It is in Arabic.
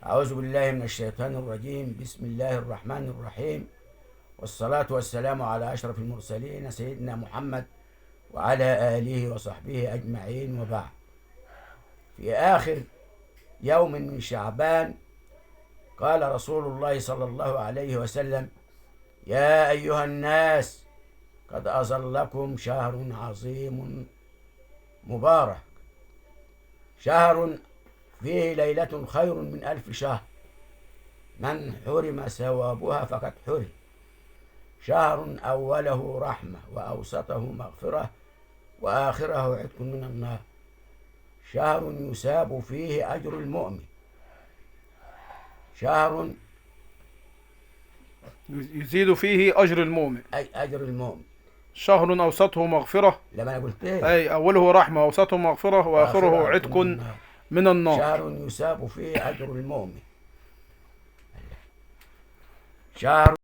أعوذ بالله من الشيطان الرجيم. بسم الله الرحمن الرحيم، والصلاة والسلام على أشرف المرسلين سيدنا محمد وعلى آله وصحبه أجمعين، وبعد. في آخر يوم من شعبان قال رسول الله صلى الله عليه وسلم: يا أيها الناس، قد أظلكم شهر عظيم مبارك، شهر فيه ليلة خير من 1000 شهر، من حرم ثوابها فقد حرم. شهر أوله رحمة، وأوسطه مغفرة، وآخره عتق من النار. شهر يساب فيه أجر المؤمن، شهر يزيد فيه أجر المؤمن. أي أجر المؤمن. شهر أوسطه مغفرة، لما أنا قلت إيه؟ أي أوله رحمة وأوسطه مغفرة وآخره وآخره عتق عتق من النار. من النار. شهر يساب فيه أجر المؤمن، شهر